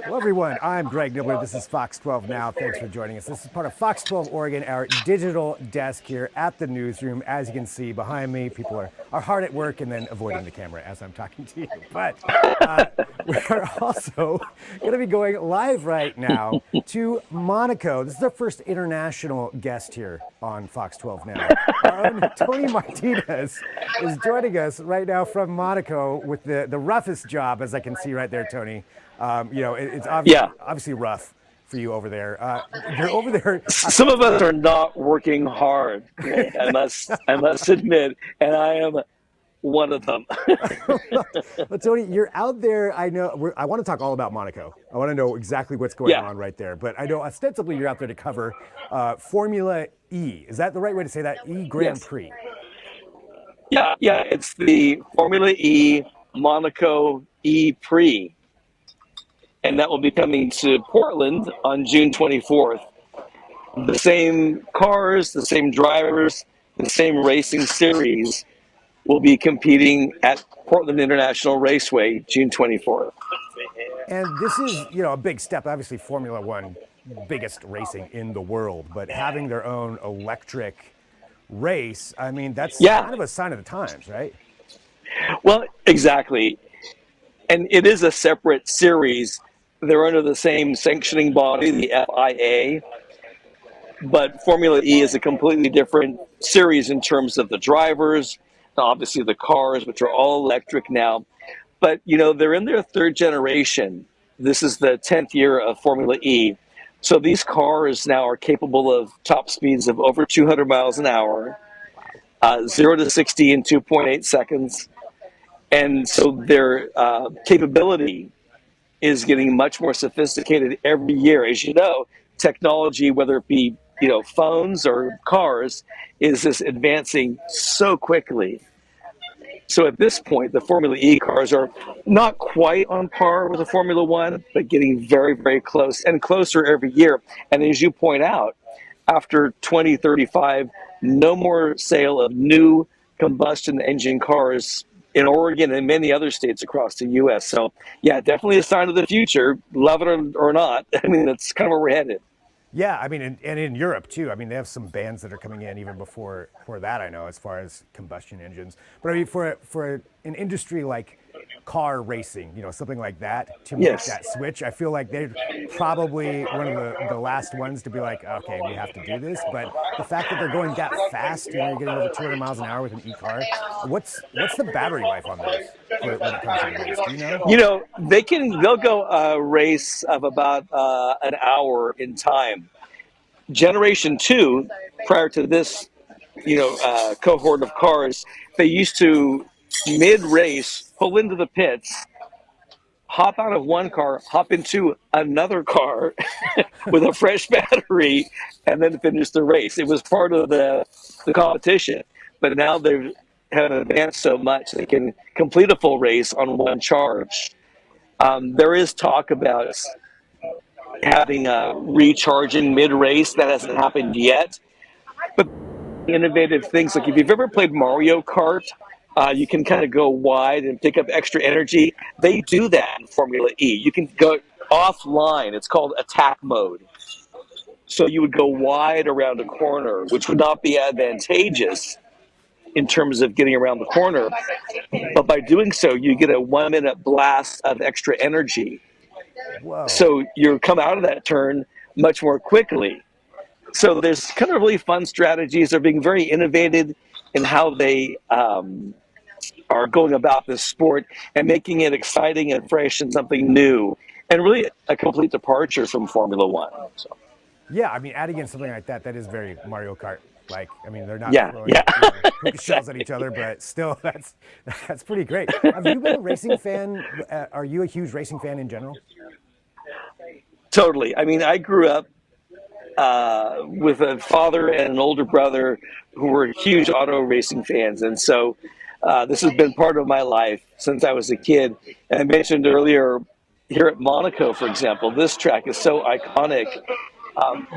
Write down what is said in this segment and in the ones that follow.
Hello, everyone. I'm Greg Nibbler. This is Fox 12 Now. Thanks for joining us. This is part of Fox 12 Oregon, our digital desk here at the newsroom. As you can see behind me, people are hard at work and then avoiding the camera as I'm talking to you. But we are also going to be going live right now to Monaco. This is our first international guest here on Fox 12 Now. Our own Tony Martinez is joining us right now from Monaco with the roughest job, as I can see right there, Tony. It's obviously rough for you over there. You're over there. Some of us are not working hard. I must admit, and I am one of them. But Tony, you're out there. I know. I want to talk all about Monaco. I want to know exactly what's going on right there. But I know ostensibly you're out there to cover Formula E. Is that the right way to say that? E Grand Prix. Yeah. It's the Formula E Monaco E Prix. And that will be coming to Portland on June 24th. The same cars, the same drivers, the same racing series will be competing at Portland International Raceway, June 24th. And this is, a big step. Obviously, Formula One, biggest racing in the world, but having their own electric race, I mean, that's kind of a sign of the times, right? Well, exactly. And it is a separate series. They're under the same sanctioning body, the FIA, but Formula E is a completely different series in terms of the drivers, obviously the cars, which are all electric now. But, they're in their third generation. This is the 10th year of Formula E. So these cars now are capable of top speeds of over 200 miles an hour, 0 to 60 in 2.8 seconds. And so their capability is getting much more sophisticated every year. As you know, technology, whether it be, phones or cars, is just advancing so quickly. So at this point, the Formula E cars are not quite on par with the Formula One, but getting very, very close and closer every year. And as you point out, after 2035, no more sale of new combustion engine cars in Oregon and many other states across the U.S. So, definitely a sign of the future, love it or not. I mean, that's kind of where we're headed. Yeah, I mean, and in Europe, too. I mean, they have some bans that are coming in even before that, I know, as far as combustion engines. But I mean, for an industry like car racing, something like that, to make that switch, I feel like they're probably one of the last ones to be like, okay, we have to do this. But the fact that they're going that fast, you're getting over 200 miles an hour with an e-car, what's the battery life on those when it comes to the race? Do you know? They'll go a race of about an hour in time. Generation 2, prior to this, cohort of cars, they used to mid-race pull into the pits, hop out of one car, hop into another car with a fresh battery, and then finish the race. It was part of the competition, but now they have advanced so much they can complete a full race on one charge. There is talk about having recharging mid-race. That hasn't happened yet. But innovative things, like if you've ever played Mario Kart, you can kind of go wide and pick up extra energy. They do that in Formula E. You can go offline. It's called attack mode. So you would go wide around a corner, which would not be advantageous in terms of getting around the corner. But by doing so, you get a 1-minute blast of extra energy. Whoa. So you come out of that turn much more quickly. So there's kind of really fun strategies. They're being very innovative in how they are going about this sport and making it exciting and fresh and something new, and really a complete departure from Formula One. So. Yeah, I mean, adding in something like that is very Mario Kart. Like, I mean, they're not throwing hookah shells at each other, but still, that's pretty great. Have you been a racing fan? Are you a huge racing fan in general? Totally. I mean, I grew up with a father and an older brother who were huge auto racing fans, and so this has been part of my life since I was a kid. And I mentioned earlier, here at Monaco, for example, this track is so iconic.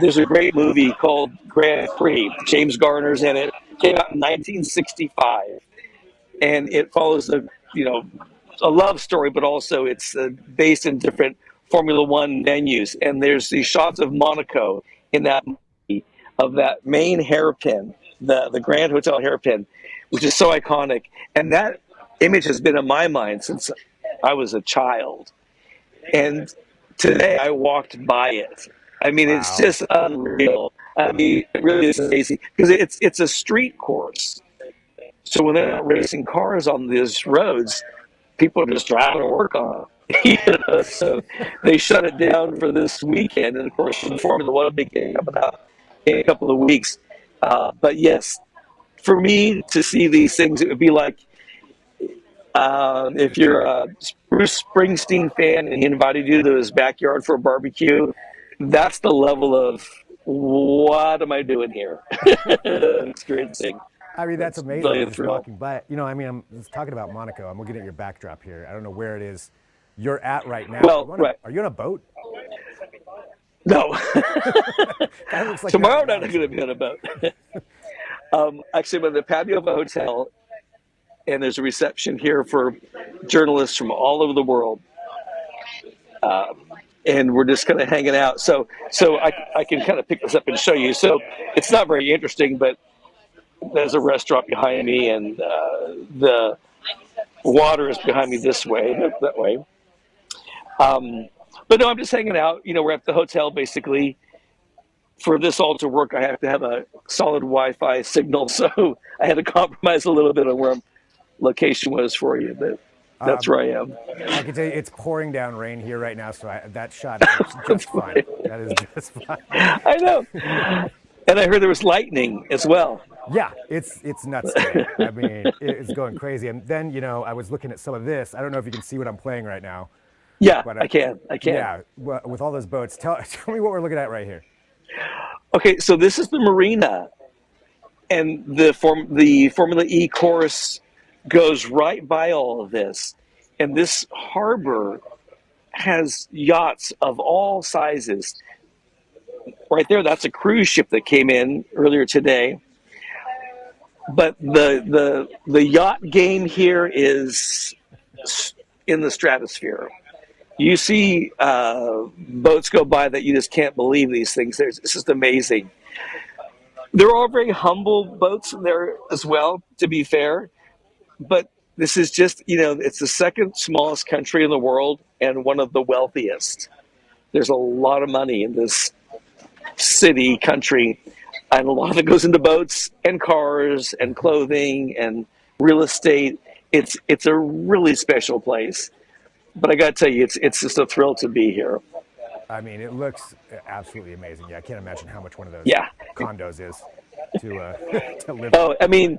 There's a great movie called Grand Prix. James Garner's in it. It came out in 1965, and it follows a love story, but also it's based in different Formula One venues, and there's these shots of Monaco in that movie, of that main hairpin, the Grand Hotel hairpin, which is so iconic. And that image has been in my mind since I was a child. And today I walked by it. I mean, it's Wow. just unreal. I mean, it really is amazing because it's a street course. So when they're not racing cars on these roads, people are just driving to work on them. So they shut it down for this weekend, and of course, the Formula One weekend coming up in a couple of weeks. But yes, for me to see these things, it would be like if you're a Bruce Springsteen fan and he invited you to his backyard for a barbecue. That's the level of what am I doing here? Experiencing. I mean, that's It's amazing. really a Just thrill. walking by. I mean, I'm just talking about Monaco. I'm looking at your backdrop here. I don't know where it is you're at right now. Well, right. Are you on a boat? No. Kind of looks like Tomorrow you're night I'm going to be on a boat. Actually, I'm in the patio of a hotel, and there's a reception here for journalists from all over the world. And we're just kind of hanging out. So I can kind of pick this up and show you. So it's not very interesting, but there's a restaurant behind me, and the water is behind me this way, that way. But no, I'm just hanging out. We're at the hotel basically. For this all to work, I have to have a solid Wi-Fi signal. So I had to compromise a little bit on where location was for you, but that's where I am. I can tell you it's pouring down rain here right now, so that shot is just fine. That is just fine. I know. And I heard there was lightning as well. Yeah, it's nuts today. I mean, it's going crazy. And then, I was looking at some of this. I don't know if you can see what I'm playing right now. Yeah, But I can. Yeah, well, with all those boats. Tell me what we're looking at right here. Okay, so this is the marina, and the Formula E course goes right by all of this. And this harbor has yachts of all sizes. Right there, that's a cruise ship that came in earlier today. But the yacht game here is in the stratosphere. You see boats go by that you just can't believe these things. It's just amazing. They're all very humble boats there as well, to be fair. But this is just, it's the second smallest country in the world and one of the wealthiest. There's a lot of money in this country, and a lot of it goes into boats and cars and clothing and real estate. It's a really special place. But I got to tell you, it's just a thrill to be here. I mean, it looks absolutely amazing. Yeah, I can't imagine how much one of those Yeah. condos is to to live. Oh, I mean,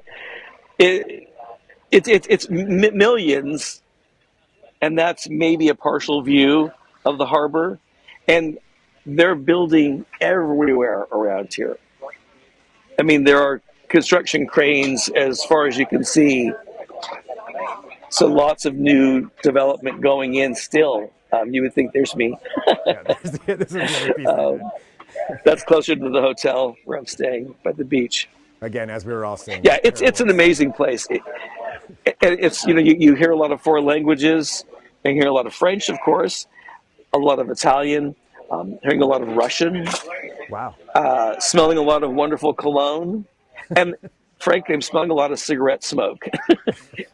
it's millions, and that's maybe a partial view of the harbor. And they're building everywhere around here. I mean, there are construction cranes as far as you can see. So lots of new development going in still. You would think there's me. Yeah, this is another piece of it. That's closer to the hotel where I'm staying by the beach. Again, as we were all saying. Yeah, it's an amazing place. It's you hear a lot of foreign languages. You hear a lot of French, of course, a lot of Italian, hearing a lot of Russian. Wow. Smelling a lot of wonderful cologne, and frankly, I'm smelling a lot of cigarette smoke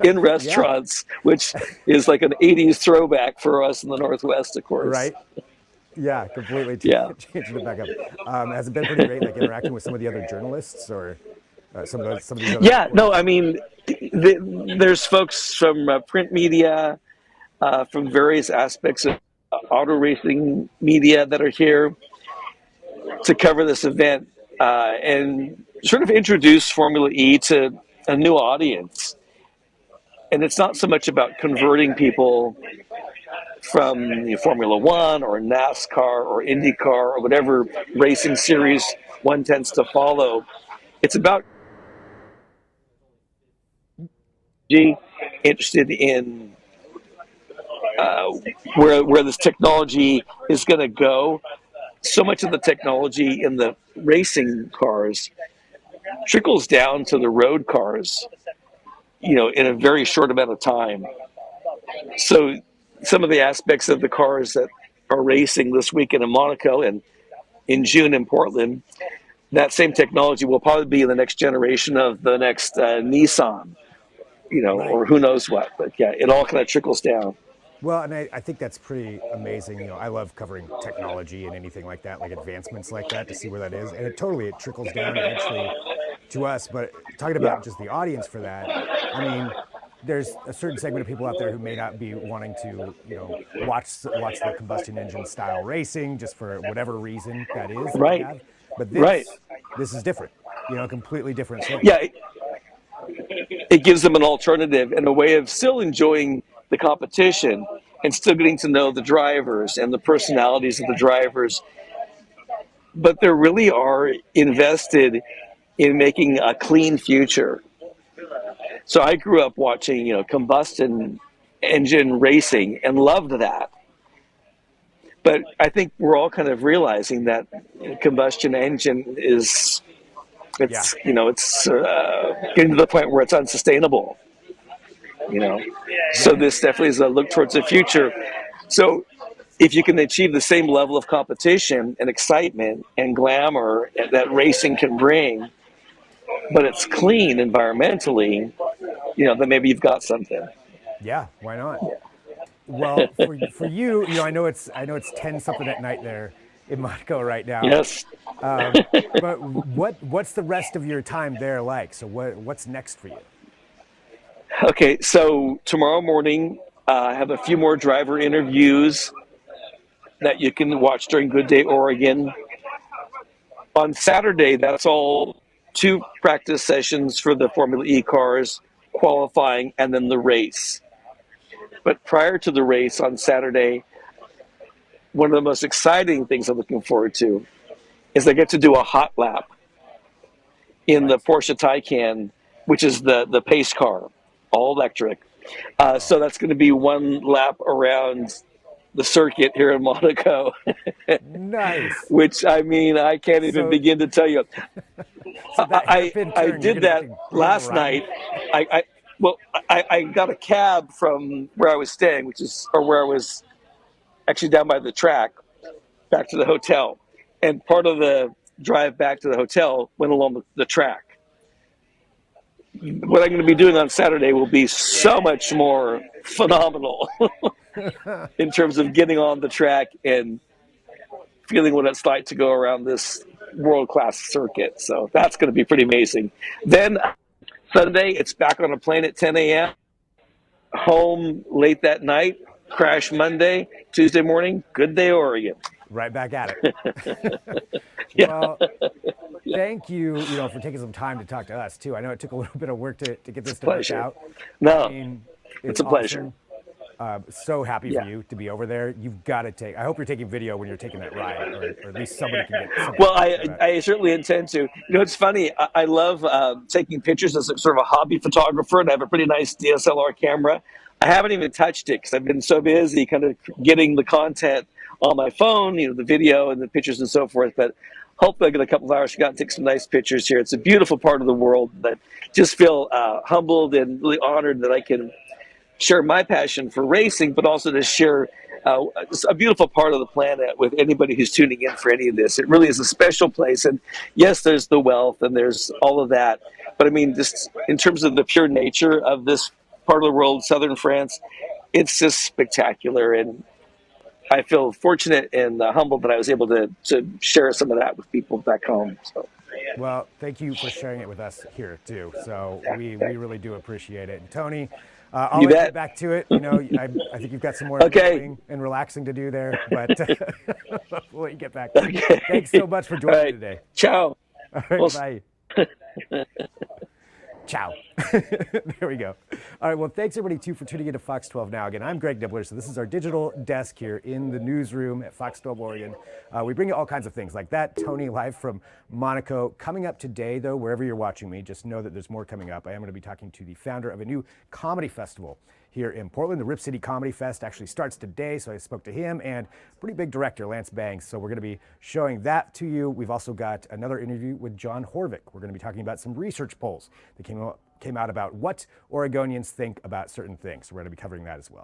in restaurants, which is like an 80s throwback for us in the Northwest, of course. Right. Yeah, completely changing it back up. Has it been pretty great, like interacting with some of the other journalists or some of these other? Yeah, no, I mean, there's folks from print media, from various aspects of auto racing media that are here to cover this event and sort of introduce Formula E to a new audience. And it's not so much about converting people from Formula One or NASCAR or IndyCar or whatever racing series one tends to follow. It's about interested in where this technology is going to go. So much of the technology in the racing cars trickles down to the road cars, in a very short amount of time. So some of the aspects of the cars that are racing this weekend in Monaco and in June in Portland, that same technology will probably be in the next generation of the next Nissan, Right. or who knows what. But yeah, it all kind of trickles down. Well, and I think that's pretty amazing. I love covering technology and anything like that, like advancements like that, to see where that is. And it trickles down eventually to us. But talking Yeah, about just the audience for that, I mean, there's a certain segment of people out there who may not be wanting to, watch the combustion engine style racing just for whatever reason that is that they right, have. But right. this is different, completely different thing. Yeah, it gives them an alternative and a way of still enjoying the competition and still getting to know the drivers and the personalities of the drivers. But they really are invested in making a clean future. So I grew up watching, combustion engine racing and loved that. But I think we're all kind of realizing that combustion engine is Yeah. it's getting to the point where it's unsustainable. So Yeah. this definitely is a look towards the future. So if you can achieve the same level of competition and excitement and glamour that racing can bring, but it's clean environmentally, then maybe you've got something. Yeah. Why not? Well, for you, I know it's 10 something at night there in Monaco right now. Yes. But what's the rest of your time there like? So what's next for you? Okay, so tomorrow morning, I have a few more driver interviews that you can watch during Good Day Oregon. On Saturday, that's all 2 practice sessions for the Formula E cars, qualifying, and then the race. But prior to the race on Saturday, one of the most exciting things I'm looking forward to is I get to do a hot lap in the Nice. Porsche Taycan, which is the pace car, all electric. So that's going to be one lap around the circuit here in Monaco, Nice. which I mean, I can't even So begin to tell you. so that hairpin I turn, you're did gonna get that to give them a last ride. night. I well, I got a cab from where I was staying, or where I was actually down by the track, back to the hotel. And part of the drive back to the hotel went along the track. What I'm going to be doing on Saturday will be so much more phenomenal in terms of getting on the track and feeling what it's like to go around this world class circuit. So that's going to be pretty amazing. Then Sunday, it's back on a plane at 10 a.m. Home late that night. Crash Monday, Tuesday morning. Good Day Oregon. Right back at it. Yeah, Well, thank you, for taking some time to talk to us too. I know it took a little bit of work to get it's a this to work pleasure. out. I No, mean, it's it's a pleasure. awesome. So happy for Yeah. you to be over there. You've got to take. I hope you're taking video when you're taking that ride, or at least somebody can get some Well, pictures of that. I certainly intend to. It's funny. I love taking pictures as a sort of a hobby photographer, and I have a pretty nice DSLR camera. I haven't even touched it because I've been so busy kind of getting the content on my phone, the video and the pictures and so forth. But hopefully, I get a couple of hours to go out and take some nice pictures here. It's a beautiful part of the world. I just feel humbled and really honored that I can share my passion for racing, but also to share a beautiful part of the planet with anybody who's tuning in for any of this. It really is a special place. And yes, there's the wealth and there's all of that. But I mean, just in terms of the pure nature of this part of the world, southern France, it's just spectacular. And I feel fortunate and humbled that I was able to share some of that with people back home. So. Well, thank you for sharing it with us here too. So we really do appreciate it. And Tony, I'll You let you get bet. back to it. I think you've got some more Okay. enjoying and relaxing to do there, but we'll let you get back to it. Okay. Thanks so much for All joining me right. today. Ciao. All right, Well, bye. Ciao. There we go. All right. Well, thanks everybody too for tuning in to Fox 12 Now. Again, I'm Greg Nibbler. So this is our digital desk here in the newsroom at Fox 12 Oregon. We bring you all kinds of things like that. Tony live from Monaco. Coming up today, though, wherever you're watching me, just know that there's more coming up. I am going to be talking to the founder of a new comedy festival here in Portland. The Rip City Comedy Fest actually starts today, so I spoke to him and pretty big director, Lance Bangs. So we're going to be showing that to you. We've also got another interview with John Horvick. We're going to be talking about some research polls that came out about what Oregonians think about certain things. So we're going to be covering that as well.